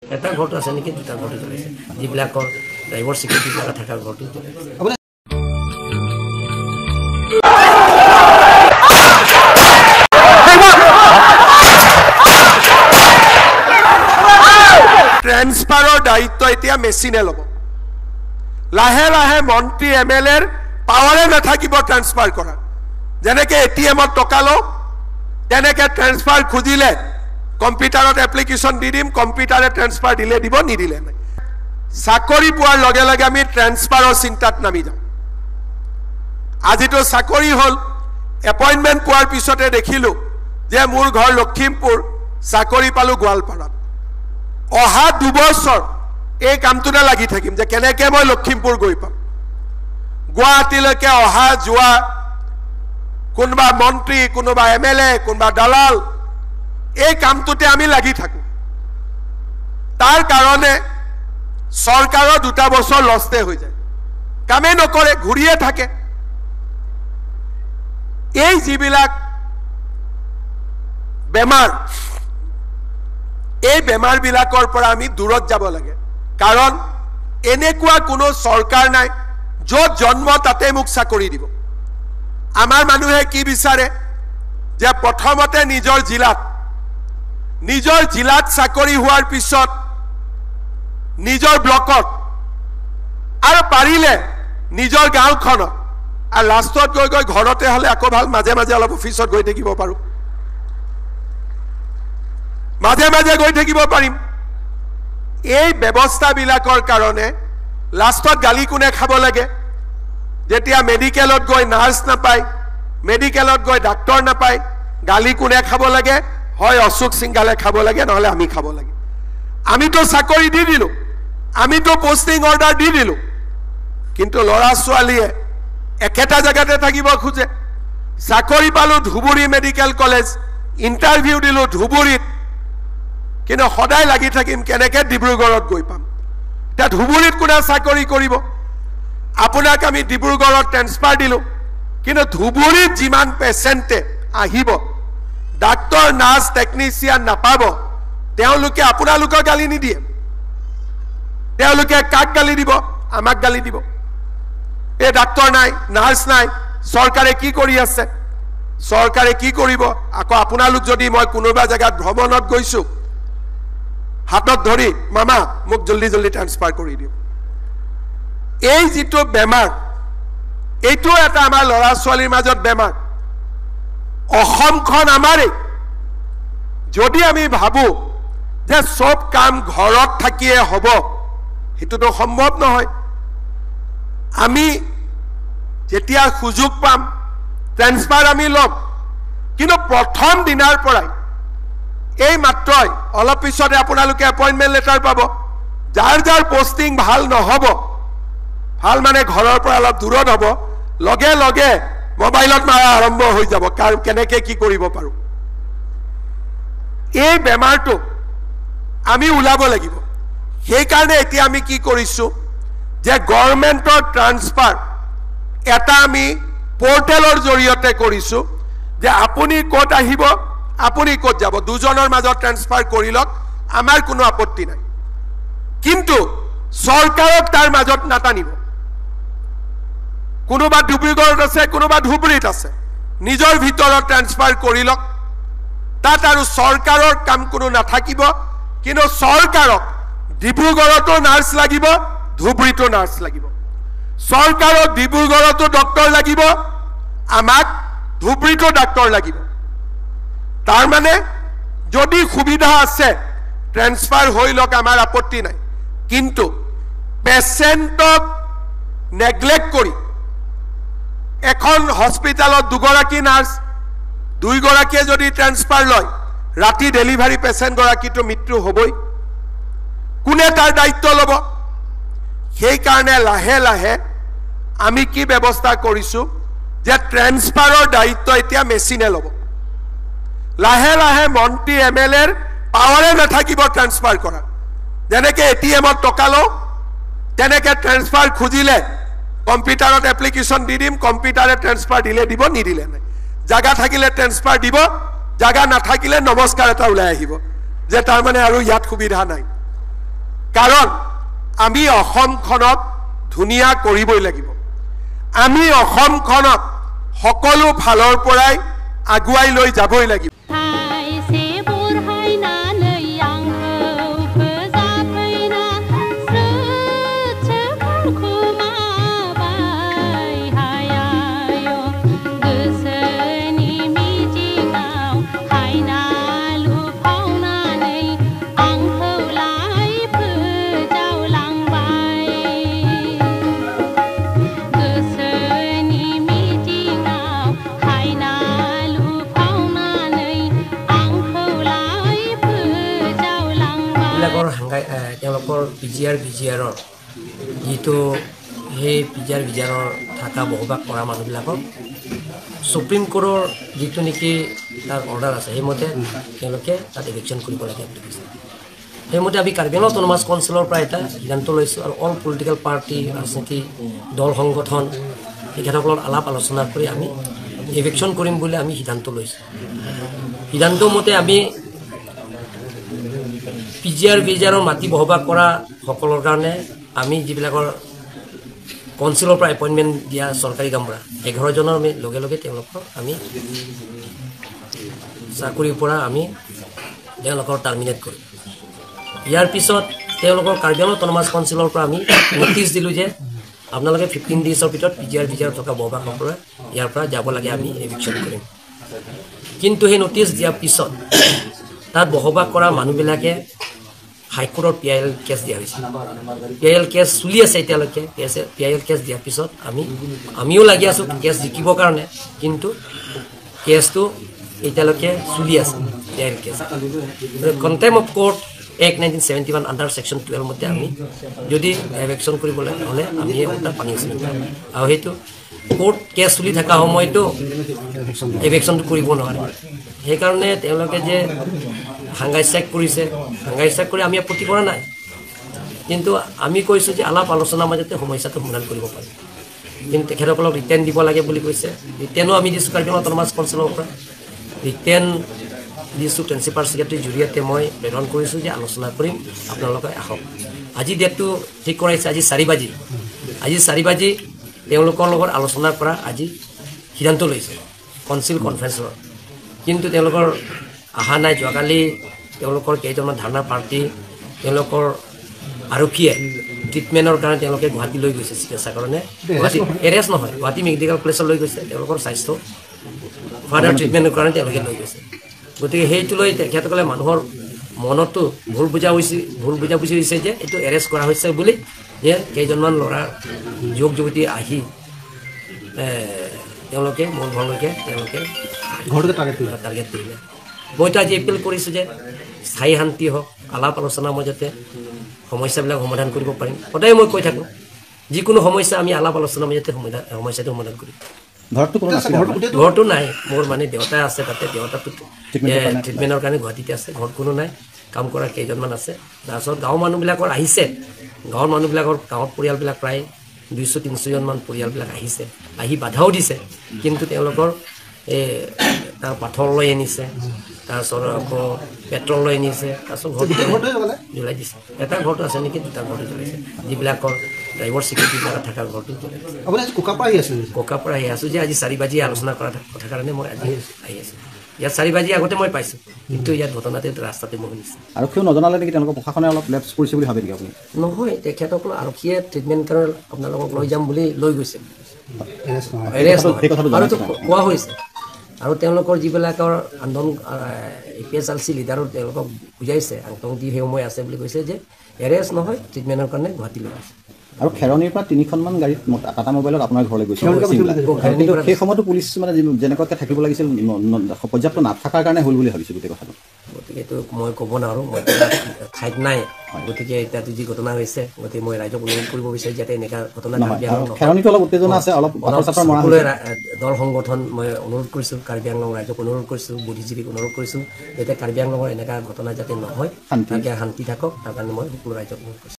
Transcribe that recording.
এটা ঘৰটো আছে নেকি দুটা ঘৰটো জ্বলাইছে যিবিলাকৰ ড্ৰাইভাৰ সিকিউৰিটি বিলাক থকা ঘৰটো জ্বলাইছে ট্ৰান্সফাৰৰ দায়িত্ব এতিয়া মেচিনে ল'ব লাহে লাহে মন্ত্ৰী এমএলএৰ পাৱাৰে নাথাকিব ট্ৰান্সফাৰ কৰা যেনেকে এটিএমত টকা লও তেনেকে ট্ৰান্সফাৰ খুজিলে কম্পিউটাৰত এপ্লিকেশন দি দিম কম্পিউটাৰে ট্ৰান্সফাৰ দিলে দিব নিদিলে নাই চাকৰি পোৱাৰ লগে লগে আমি ট্ৰান্সফাৰৰ চিন্তাত নামি যাওঁ আজিতো চাকৰি হল এপইন্টমেন্ট পোৱাৰ পিছতে দেখিলো যে মোৰ ঘৰ লখিমপুৰ চাকৰি পালো গোৱালপাৰাত অহা 2 বছৰ এই কামটোতে লাগি থাকিম যে কেনেকে মই লখিমপুৰ গৈ পাম গুৱাহাটীলৈকে অহা যোৱা কোনবা মন্ত্ৰী কোনবা এমএলএ কোনবা দালাল এই কামটোতে আমি লাগি থাকো তাৰ কাৰণে সৰকাৰৰ 2 বছৰ লষ্টে হৈ যায় কামে নকৰে ঘুৰিয়ে থাকে এই যিবিলাক বেমাৰ এই বেমাৰ বিলাকৰ পৰা আমি দূৰত যাব লাগে কাৰণ এনেকুৱা কোনো সৰকাৰ নাই য'ত জন্ম তাতে মুক চাকৰি দিব আমাৰ মানুহে কি বিচাৰে যে প্ৰথমতে নিজৰ জিলাত চাকৰি হোৱাৰ পিছত নিজৰ ব্লকত আৰু পাৰিলে নিজৰ গাঁওখনত আৰু লাষ্টত গৈ গৈ ঘৰতে হলে আকৌ ভাল মাজে মাজে অলপ অফিচত গৈ থাকিব পাৰো মাজে মাজে গৈ থাকিব পাৰিম এই ব্যৱস্থা বিলাকৰ কাৰণে লাষ্টত গালি কোনে খাব লাগে যেতিয়া মেডিকেলত গৈ নাৰ্ছ নাপায় মেডিকেলত গৈ ডাক্তৰ নাপায় গালি কোনে খাব লাগে হয় অশোক সিংহালে খাব লাগে নহলে আমি খাব লাগে আমিতো চাকৰি দি দিলো আমিতো পোষ্টিং অৰ্ডাৰ দি দিলো কিন্তু লৰা ছোৱালীয়ে একেটা জায়গাতে থাকিব খুজে চাকৰি পালো ধুবুৰী মেডিকেল কলেজ ইন্টাৰভিউ দিলো ধুবুৰীত কিন্তু সদায় লাগি থাকিম কেনেকে ডিব্ৰুগড়ত গৈ পাম তা ধুবুৰীত কোনে চাকৰি কৰিব আপোনাক আমি ডিব্ৰুগড়ত ট্ৰান্সফাৰ দিলো কিন্তু ধুবুৰীত যিমান পেচেণ্টে আহিব ডাক্তৰ নাৰ্ছ টেকনিচিয়ান নাপাব তেওঁলোকে আপোনালোকক গালি নিদিয়ে তেওঁলোকে কাক গালি দিব আমাক গালি দিব এই ডাক্তৰ নাই নাৰ্ছ নাই সৰকাৰে কি কৰি আছে সৰকাৰে কি কৰিব আকৌ আপোনালোক যদি মই কোনোবা জায়গাত ভ্ৰমণত গৈছো হাতত ধৰি মামা মোক জলদি জলদি ট্ৰান্সফাৰ কৰি দিও এই যিটো বেমাৰ এইটো এটা আমাৰ লৰা ছোৱালীৰ মাজত বেমাৰ অসমখন আমাৰে যদি আমি ভাবো যে সব কাম ঘৰত থাকিয়ে হ'ব হেতুটো সম্ভৱ নহয় আমি যেতিয়া সুযোগ পাম ট্ৰান্সফাৰ আমি লম কিন্তু প্ৰথম দিনাৰ পৰাই এই মাত্ৰই অলপ পিছতে আপোনালোকে এপইন্টমেন্ট লেটাৰ পাব যাৰ যাৰ পোষ্টিং ভাল নহব ভাল মানে ঘৰৰ পৰা অলপ দূৰত হ'ব লগে লগে মোবাইলত মাৰা আৰম্ভ হৈ যাব কাৰ কেনেকে কি কৰিব পাৰো এই বেমাৰটো আমি উলাব লাগিব সেই কাৰণে এতিয়া আমি কি কৰিছো যে গভৰ্ণমেণ্টৰ ট্ৰান্সফাৰ এটা আমি পোৰ্টেলৰ জৰিয়তে কৰিছো যে আপুনি ক'ত আহিব আপুনি ক'ত যাব দুজনৰ মাজত ট্ৰান্সফাৰ কৰি লওক আমাৰ কোনো আপত্তি নাই কিন্তু সৰকাৰক তাৰ মাজত নাটানিব কোনোবা ডিব্ৰুগড়ত আছে কোনোবা ধুবুৰীত আছে নিজৰ ভিতৰত ট্ৰান্সফাৰ কৰি লওক তাত আৰু সৰকাৰৰ কাম কোনো নাথাকিব কিন্তু সৰকাৰক ডিব্ৰুগড়তো নাৰ্ছ লাগিব ধুবুৰীতো নাৰ্ছ লাগিব সৰকাৰক ডিব্ৰুগড়তো ডক্টৰ লাগিব আমাক ধুবুৰীতো ডক্টৰ লাগিব তাৰ মানে যদি সুবিধা আছে ট্ৰান্সফাৰ হৈ লওক আমাৰ আপত্তি নাই কিন্তু পেশেন্টক নেগলেক্ট কৰি এখন হস্পিটালত দুগৰাকী নাৰ্ছ দুইগৰাকীয়ে যদি ট্ৰান্সফাৰ লয় ৰাতি ডেলিভাৰী পেশেন্ট গৰাকীটো মৃত্যু হ'বই কোনে তাৰ দায়িত্ব ল'ব সেই কাৰণে লাহে লাহে আমি কি ব্যৱস্থা কৰিছো যে ট্ৰান্সফাৰৰ দায়িত্ব এতিয়া মেচিনে ল'ব লাহে লাহে মন্ত্ৰী এমএলএৰ পাৱাৰে নাথাকিব ট্ৰান্সফাৰ কৰা যেনেকে এটিএমত টকা লও তেনেকে ট্ৰান্সফাৰ খুজিলে কম্পিউটাৰত এপ্লিকেশন দি দিম কম্পিউটাৰে ট্ৰান্সফাৰ দিলে দিব নিদিলে নাই জায়গা থাকিলে ট্ৰান্সফাৰ দিব জায়গা নাথাকিলে নমস্কাৰ এটা ওলাই আহিব যে তাৰ মানে আৰু ইয়াত সুবিধা নাই কাৰণ আমি অসমখনক ধুনীয়া কৰিবই লাগিব আমি অসমখনক সকলো ফালৰ পৰাই আগুৱাই লৈ যাবই লাগিব পিজিআৰ বিজিআৰৰ যিটো সেই পিজিআৰ বিজিআৰৰ থকা বসবাস কৰা মানুহবিলাকক সুপ্ৰিম কোৰ্টৰ যিটো নেকি তাৰ অৰ্ডাৰ আছে সেইমতে তেওঁলোকে তাত ইলেকশ্যন কৰিব লাগে বুলি কৈছে সেইমতে আমি কাৰ্বি আংলং অট'নমাছ কাউন্সিলৰ পৰা এটা সিদ্ধান্ত লৈছোঁ আৰু অল পলিটিকেল পাৰ্টি ৰাজনীতি দল সংগঠন তেখেতসকলৰ আলাপ আলোচনা কৰি আমি ইলেকশ্যন কৰিম বুলি আমি সিদ্ধান্ত লৈছোঁ সিদ্ধান্ত মতে আমি পিজিআৰ বিজিআৰৰ মাটি বসবাস কৰা সকলৰ কাৰণে আমি যিবিলাকৰ কাউন্সিলৰ পৰা এপইণ্টমেণ্ট দিয়া চৰকাৰী কাম কৰা 11 জনৰ আমি লগে লগে তেওঁলোকৰ আমি চাকৰিৰ পৰা আমি তেওঁলোকৰ টাৰ্মিনেট কৰিম ইয়াৰ পিছত তেওঁলোকৰ কাৰ্বি আংলং অট'নমাছ কাউন্সিলৰ পৰা আমি নটিচ দিলোঁ যে আপোনালোকে 15 ডেজৰ ভিতৰত পিজিআৰ বিজিআৰ থকা বসবাসকলে ইয়াৰ পৰা যাব লাগে আমি এভিকশ্যন কৰিম কিন্তু সেই নটিচ দিয়াৰ পিছত তাত বসবাস কৰা মানুহবিলাকে হাইকোৰ্টৰ PIL কেছ দিয়া হৈছে PIL কেছ চলি আছে এতিয়ালৈকে PIL কেছ দিয়াৰ পিছত আমিও লাগি আছোঁ কেছ জিকিবৰ কাৰণে কিন্তু কেছটো এতিয়ালৈকে চলি আছে PIL case contempt of court act 1971 under section 12 মতে আমি যদি এভিকশ্যন কৰিবলৈ হ'লে আমি এটা পানী আছিলোঁ আৰু সেইটো কোৰ্ট কেছ চলি থকা সময়তো এভিকশ্যনটো কৰিব নোৱাৰে সেইকাৰণে তেওঁলোকে যে হাংগাই চেক কৰিছে হাংগাই চেক কৰি আমি আপত্তি কৰা নাই কিন্তু আমি কৈছোঁ যে আলাপ আলোচনাৰ মাজতে সমস্যাটো সমাধান কৰিব পাৰি কিন্তু তেখেতসকলক ৰিটাৰ্ণ দিব লাগে বুলি কৈছে ৰিটাৰ্ণো আমি দিছোঁ কাৰ্বি আংলং অট'নমাছ কাউন্সিলৰ পৰা ৰিটাৰ্ণ দিছোঁ প্ৰিন্সিপাল ছেক্ৰেটাৰীৰ জৰিয়তে মই প্ৰেৰণ কৰিছোঁ যে আলোচনা কৰিম আপোনালোকে আহক আজি ডেটটো ঠিক কৰাইছে আজি 4 বাজি আজি 4 বাজি তেওঁলোকৰ লগত আলোচনা কৰা আজি সিদ্ধান্ত লৈছে কাউন্সিল কনফাৰেন্সৰ কিন্তু তেওঁলোকৰ আহা নাই যোৱাকালি তেওঁলোকৰ কেইজনমান ধাৰণা পাৰ্টি তেওঁলোকৰ আৰক্ষীয়ে ট্ৰিটমেণ্টৰ কাৰণে তেওঁলোকে গুৱাহাটী লৈ গৈছে চিকিৎসাৰ কাৰণে গুৱাহাটী এৰেষ্ট নহয় গুৱাহাটী মেডিকেল কলেজত লৈ গৈছে তেওঁলোকৰ স্বাস্থ্য ফাৰ্ডাৰ ট্ৰিটমেণ্টৰ কাৰণে তেওঁলোকে লৈ গৈছে গতিকে সেইটো লৈ তেখেতসকলে মানুহৰ মনতো ভুল বুজাবুজি হৈছে যে এইটো এৰেষ্ট কৰা হৈছে বুলি যে কেইজনমান ল'ৰা যুৱক যুৱতী আহি তেওঁলোকে মন ভংগকে তেওঁলোকে ঘৰতে টাৰ্গেট কৰিলে মইতো আজি এপিল কৰিছোঁ যে স্থায়ী শান্তি হওক আলাপ আলোচনাৰ মাজতে সমস্যাবিলাক সমাধান কৰিব পাৰিম সদায় মই কৈ থাকোঁ যিকোনো সমস্যা আমি আলাপ আলোচনাৰ মাজতে সমস্যাটো সমাধান কৰিম ঘৰটো নাই মোৰ মানে দেউতা আছে তাতে দেউতাটো ট্ৰিটমেণ্টৰ কাৰণে গুৱাহাটীতে আছে ঘৰত কোনো নাই কাম কৰা কেইজনমান আছে তাৰপিছত গাঁৱৰ মানুহবিলাকৰ আহিছে গাঁৱৰ মানুহবিলাকৰ গাঁৱৰ পৰিয়ালবিলাক প্ৰায় 200-300 জনমান পৰিয়ালবিলাক আহিছে আহি বাধাও দিছে কিন্তু তেওঁলোকৰ তাৰ পাথৰ লৈ আনিছে তাৰপিছত আকৌ পেট্ৰল লৈ আনিছে তাৰপিছত ঘৰটো জ্বলাই দিছে এটা ঘৰটো আছে নেকি দুটা ঘৰটো জ্বলাইছে যিবিলাকৰ ড্ৰাইভাৰ ছিকিউৰিটিবিলাক থকা ঘৰটো জ্বলাইছে ককাৰ পৰা আহি আছোঁ যে আজি 4 বাজি আলোচনা কৰা কথা কাৰণে মই আজি আহি আছোঁ ইয়াত 4 বাজি আগতে মই পাইছোঁ কিন্তু ইয়াত ঘটনাতে ৰাস্তাতে মই শুনিছোঁ আৰক্ষীয়েও নজনালে নেকি তেওঁলোকৰ প্ৰশাসনে অলপ লেপছ কৰিছে বুলি ভাবে নেকি আপুনি নহয় তেখেতসকল আৰক্ষীয়ে ট্ৰিটমেণ্ট কাৰণে আপোনালোকক লৈ যাম বুলি লৈ গৈছে আৰুতো কোৱা হৈছে আৰু তেওঁলোকৰ যিবিলাকৰ আন্দোলন APSRC লিডাৰো তেওঁলোকক বুজাইছে আন্তং দি সেই সময় আছে বুলি কৈছে যে এৰেষ্ট নহয় ট্ৰিটমেণ্টৰ কাৰণে গুৱাহাটী লৈ গৈছে আৰু খেৰণিৰ পৰা 3খনমান গাড়ীত টাটা মোবাইলত আপোনাৰ ঘৰলৈ গৈছে কিন্তু সেই সময়তো পুলিচ মানে যেনেকুৱাকৈ থাকিব লাগিছিল পৰ্যাপ্ত নাথাকাৰ কাৰণে হ'ল বুলি ভাবিছোঁ গোটেই কথাটো গতিকে এইটো মই ক'ব নোৱাৰোঁ মই ঠাইত নাই গতিকে এতিয়াতো যি ঘটনা হৈছে গতিকে মই ৰাইজক অনুৰোধ কৰিব বিচাৰিছোঁ যাতে এনেকুৱা ঘটনা খেৰণিটো অলপ উত্তেজনা আছে অলপ দল সংগঠন মই অনুৰোধ কৰিছোঁ কাৰ্বি আংলং ৰাইজক অনুৰোধ কৰিছোঁ বুদ্ধিজীৱীক অনুৰোধ কৰিছোঁ যাতে কাৰ্বি আংলঙৰ এনেকুৱা ঘটনা যাতে নহয় শান্তি থাকক তাৰ কাৰণে মই সকলো ৰাইজক অনুৰোধ কৰিছোঁ